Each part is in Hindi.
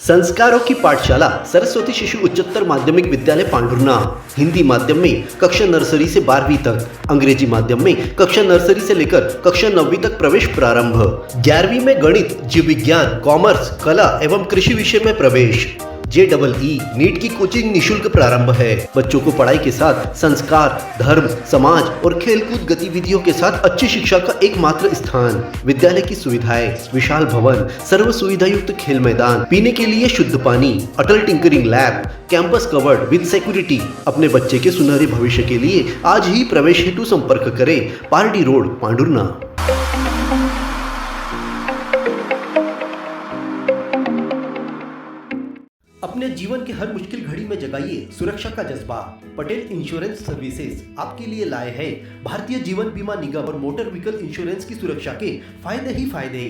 संस्कारों की पाठशाला सरस्वती शिशु उच्चतर माध्यमिक विद्यालय पांडुर्ना। हिंदी माध्यम में कक्षा नर्सरी से 12वीं तक, अंग्रेजी माध्यम में कक्षा नर्सरी से लेकर कक्षा 9वीं तक प्रवेश प्रारंभ। 11वीं में गणित, जीव विज्ञान, कॉमर्स, कला एवं कृषि विषय में प्रवेश। JEE नीट की कोचिंग निशुल्क प्रारंभ है। बच्चों को पढ़ाई के साथ संस्कार, धर्म, समाज और खेलकूद गतिविधियों के साथ अच्छी शिक्षा का एकमात्र स्थान। विद्यालय की सुविधाएं: विशाल भवन, सर्व सुविधा युक्त खेल मैदान, पीने के लिए शुद्ध पानी, Atal tinkering lab, campus covered with security. अपने बच्चे के सुनहरे भविष्य के लिए आज ही प्रवेश हेतु संपर्क करें। पारडी रोड, पांडुर्ना। अपने जीवन के हर मुश्किल घड़ी में जगाइए सुरक्षा का जज्बा। पटेल इंश्योरेंस सर्विसेज आपके लिए लाए हैं भारतीय जीवन बीमा निगम और मोटर व्हीकल इंश्योरेंस की सुरक्षा के फायदे ही फायदे।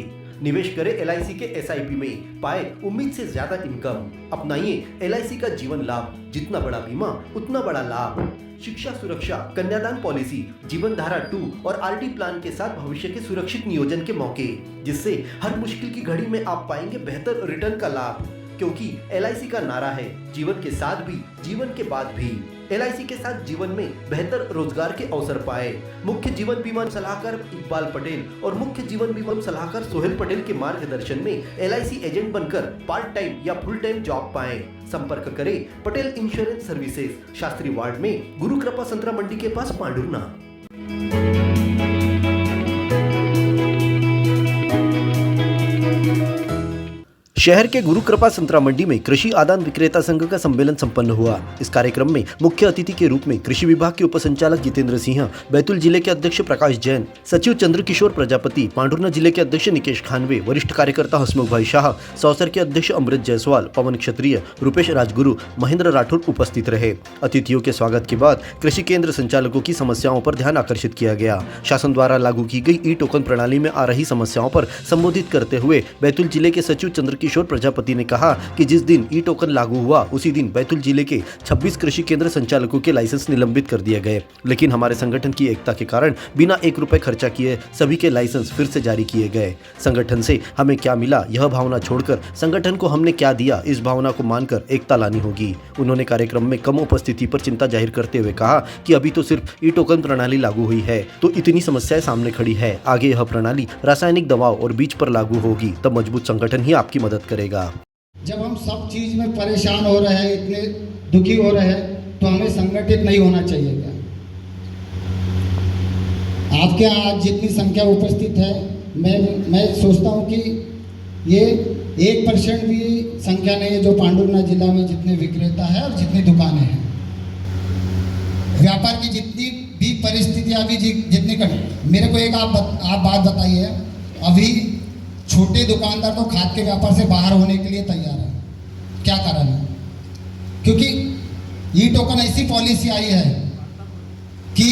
निवेश करें LIC के SIP में, पाए उम्मीद से ज्यादा इनकम। अपनाइए LIC का जीवन लाभ, जितना बड़ा बीमा उतना बड़ा लाभ। शिक्षा सुरक्षा, कन्यादान पॉलिसी, जीवन धारा 2 और RD प्लान के साथ भविष्य के सुरक्षित नियोजन के मौके, जिससे हर मुश्किल की घड़ी में आप पाएंगे बेहतर रिटर्न का लाभ। क्योंकि LIC का नारा है जीवन के साथ भी, जीवन के बाद भी। LIC के साथ जीवन में बेहतर रोजगार के अवसर पाए। मुख्य जीवन बीमा सलाहकार इकबाल पटेल और मुख्य जीवन बीमा सलाहकार सोहेल पटेल के मार्गदर्शन में LIC एजेंट बनकर पार्ट टाइम या फुल टाइम जॉब पाएं। संपर्क करें Patel insurance services, Shastri ward में, गुरु कृपा संतरा मंडी के पास, पांडुर्ना। शहर के गुरु कृपा संतरा मंडी में कृषि आदान विक्रेता संघ का सम्मेलन संपन्न हुआ। इस कार्यक्रम में मुख्य अतिथि के रूप में कृषि विभाग के उप संचालक जितेंद्र सिंह, बैतूल जिले के अध्यक्ष प्रकाश जैन, सचिव चंद्रकिशोर प्रजापति, पांडुर्ना जिले के अध्यक्ष निकेश खानवे, वरिष्ठ कार्यकर्ता हसमुख भाई शाह, सौसर के अध्यक्ष अमृत जायसवाल, पवन क्षत्रिय, रुपेश राजगुरु, महेंद्र राठौर उपस्थित रहे। अतिथियों के स्वागत के बाद कृषि केंद्र संचालकों की समस्याओं पर ध्यान आकर्षित किया गया। शासन द्वारा लागू की गई ई-टोकन प्रणाली में आ रही समस्याओं पर संबोधित करते हुए बैतूल जिले के सचिव चंद्रकिशोर प्रजापति ने कहा कि जिस दिन ई-टोकन लागू हुआ उसी दिन बैतूल जिले के 26 कृषि केंद्र संचालकों के लाइसेंस निलंबित कर दिए गए, लेकिन हमारे संगठन की एकता के कारण बिना 1 रुपए खर्चा किए सभी के लाइसेंस फिर से जारी किए गए। संगठन से हमें क्या मिला, यह भावना छोड़कर संगठन को हमने क्या दिया, इस भावना को मानकर एकता लानी होगी। उन्होंने कार्यक्रम में कम उपस्थिति पर चिंता जाहिर करते हुए कहा कि अभी तो सिर्फ ई-टोकन प्रणाली लागू हुई है तो इतनी समस्याएं सामने खड़ी है। आगे यह प्रणाली रासायनिक दवाओं और बीज पर लागू होगी तब मजबूत संगठन ही आपकी मदद करेगा। जब हम सब चीज में परेशान हो रहे हैं, इतने दुखी हो रहे हैं, तो हमें संगठित नहीं होना चाहिए क्या? आपके आज जितनी संख्या उपस्थित है, मैं सोचता हूँ कि ये 1% भी संख्या नहीं है जो पांडुर्ना जिला में जितने विक्रेता है और जितनी दुकानें हैं। व्यापार की जितनी भी परिस्थितियाँ अभी जितनी मेरे को एक आप बात बताइए, अभी छोटे दुकानदार तो खाद के व्यापार से बाहर होने के लिए तैयार है। क्या कारण है? क्योंकि ई-टोकन ऐसी पॉलिसी आई है कि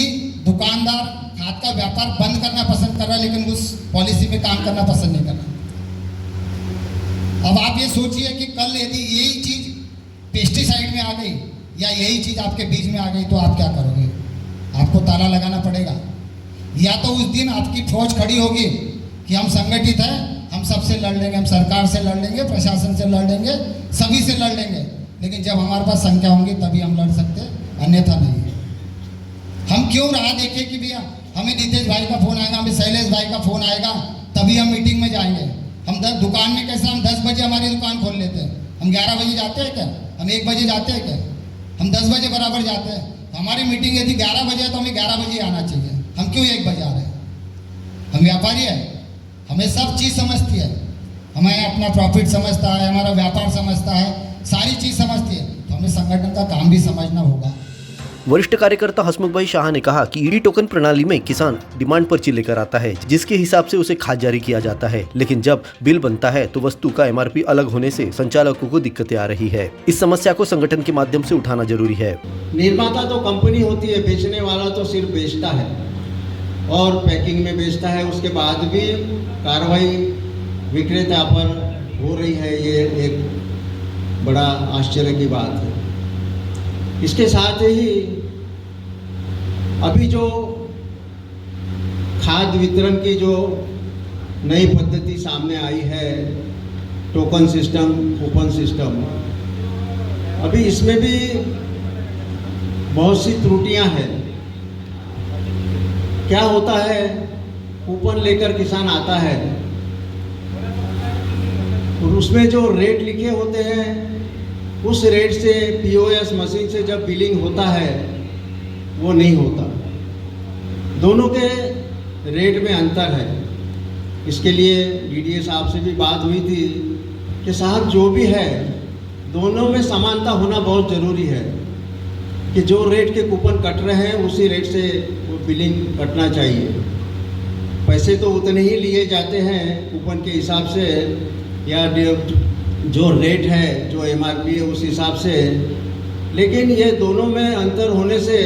दुकानदार खाद का व्यापार बंद करना पसंद कर रहा है, लेकिन उस पॉलिसी में काम करना पसंद नहीं कर रहा। अब आप ये सोचिए कि कल यदि यही चीज पेस्टिसाइड में आ गई या यही चीज आपके बीज में आ गई तो आप क्या करोगे? आपको ताला लगाना पड़ेगा, या तो उस दिन आपकी फौज खड़ी होगी कि हम संगठित हैं, हम सबसे लड़ लेंगे, हम सरकार से लड़ लेंगे, प्रशासन से लड़ लेंगे, सभी से लड़ लेंगे, लेकिन जब हमारे पास संख्या होंगी तभी हम लड़ सकते हैं, अन्यथा नहीं। हम क्यों राह देखें कि भैया हमें नितेश भाई का फोन आएगा, हमें शैलेश भाई का फोन आएगा तभी हम मीटिंग में जाएंगे। हम 10 दुकान में कैसे, हम 10 बजे हमारी दुकान खोल लेते हैं, हम 11 बजे जाते हैं क्या? हम 1 बजे जाते हैं क्या? हम 10 बजे बराबर जाते हैं। हमारी मीटिंग यदि 11 बजे है तो हमें 11 बजे आना चाहिए। हम क्यों 1 बजे आ रहे हैं? हम व्यापारी हैं, हमें सब चीज़ समझती है, हमें अपना प्रॉफिट समझता है, हमारा व्यापार समझता है, सारी चीज़ समझती है, तो हमें संगठन का काम भी समझना होगा। वरिष्ठ कार्यकर्ता हसमुख भाई शाह ने कहा कि ई-टोकन प्रणाली में किसान डिमांड पर्ची लेकर आता है, जिसके हिसाब से उसे खाद जारी किया जाता है, लेकिन जब बिल बनता है तो वस्तु का MRP अलग होने से संचालकों को दिक्कतें आ रही है। इस समस्या को संगठन के माध्यम से उठाना जरूरी है। निर्माता तो कंपनी होती है, बेचने वाला तो सिर्फ बेचता है और पैकिंग में बेचता है, उसके बाद भी कार्रवाई विक्रेता पर हो रही है, ये एक बड़ा आश्चर्य की बात है। इसके साथ ही अभी जो खाद वितरण की जो नई पद्धति सामने आई है टोकन सिस्टम, कूपन सिस्टम, अभी इसमें भी बहुत सी त्रुटियां हैं। क्या होता है, कूपन लेकर किसान आता है और उसमें जो रेट लिखे होते हैं उस रेट से पीओएस मशीन से जब बिलिंग होता है वो नहीं होता, दोनों के रेट में अंतर है। इसके लिए डीडीए साहब से भी बात हुई थी कि साहब जो भी है दोनों में समानता होना बहुत ज़रूरी है, कि जो रेट के कूपन कट रहे हैं उसी रेट से वो बिलिंग कटना चाहिए। पैसे तो उतने ही लिए जाते हैं कूपन के हिसाब से, या जो रेट है, जो एमआरपी है उस हिसाब से, लेकिन ये दोनों में अंतर होने से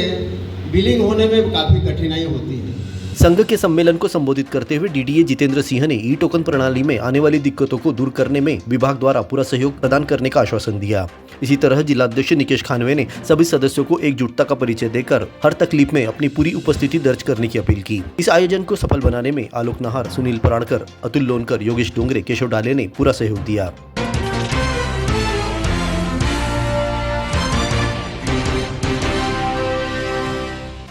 बिलिंग होने में काफ़ी कठिनाई होती है। संघ के सम्मेलन को संबोधित करते हुए डीडीए जितेंद्र सिंह ने ई टोकन प्रणाली में आने वाली दिक्कतों को दूर करने में विभाग द्वारा पूरा सहयोग प्रदान करने का आश्वासन दिया। इसी तरह जिलाध्यक्ष निकेश खानवे ने सभी सदस्यों को एकजुटता का परिचय देकर हर तकलीफ में अपनी पूरी उपस्थिति दर्ज करने की अपील की। इस आयोजन को सफल बनाने में आलोक नाहर, सुनील पराणकर, अतुल लोनकर, योगेश डोंगरे, केशव डाले ने पूरा सहयोग दिया।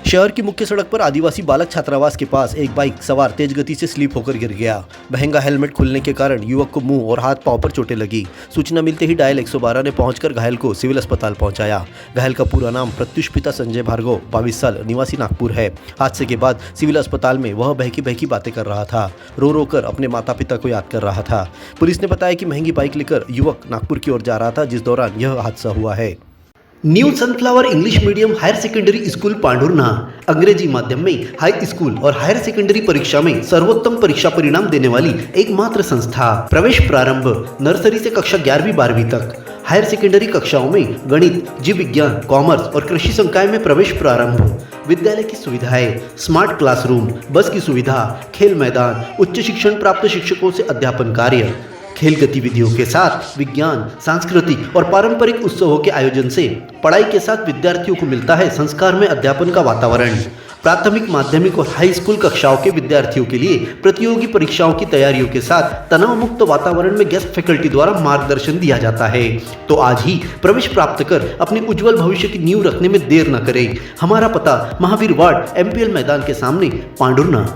शहर की मुख्य सड़क पर आदिवासी बालक छात्रावास के पास एक बाइक सवार तेज गति से स्लिप होकर गिर गया। महंगा हेलमेट खुलने के कारण युवक को मुंह और हाथ पांव पर चोटें लगी। सूचना मिलते ही डायल 112 ने पहुंचकर घायल को सिविल अस्पताल पहुंचाया। घायल का पूरा नाम प्रत्युष पिता संजय भार्गव, 22 साल, निवासी नागपुर है। हादसे के बाद सिविल अस्पताल में वह बहकी बहकी बातें कर रहा था, रो रो कर अपने माता पिता को याद कर रहा था। पुलिस ने बताया कि महंगी बाइक लेकर युवक नागपुर की ओर जा रहा था, जिस दौरान यह हादसा हुआ है। New Sunflower English Medium Higher Secondary School Pandhurna अंग्रेजी माध्यम में हाई स्कूल और हायर सेकेंडरी परीक्षा में सर्वोत्तम परीक्षा परिणाम देने वाली एकमात्र संस्था। प्रवेश प्रारंभ नर्सरी से कक्षा 11वीं-12वीं तक। हायर सेकेंडरी कक्षाओं में गणित, जीव विज्ञान, कॉमर्स और कृषि संकाय में प्रवेश प्रारंभ। विद्यालय की सुविधाएं, स्मार्ट क्लासरूम, बस की सुविधा, खेल मैदान, उच्च शिक्षण प्राप्त शिक्षकों से अध्यापन कार्य, खेल गतिविधियों के साथ विज्ञान, सांस्कृतिक और पारंपरिक उत्सवों के आयोजन से पढ़ाई के साथ विद्यार्थियों को मिलता है संस्कार में अध्यापन का वातावरण। प्राथमिक, माध्यमिक और हाई स्कूल कक्षाओं के विद्यार्थियों के लिए प्रतियोगी परीक्षाओं की तैयारियों के साथ तनाव मुक्त वातावरण में गेस्ट फैकल्टी द्वारा मार्गदर्शन दिया जाता है। तो आज ही प्रवेश प्राप्त कर अपने उज्जवल भविष्य की नींव रखने में देर न करें। हमारा पता महावीर वार्ड MPL मैदान के सामने, पांढुर्णा।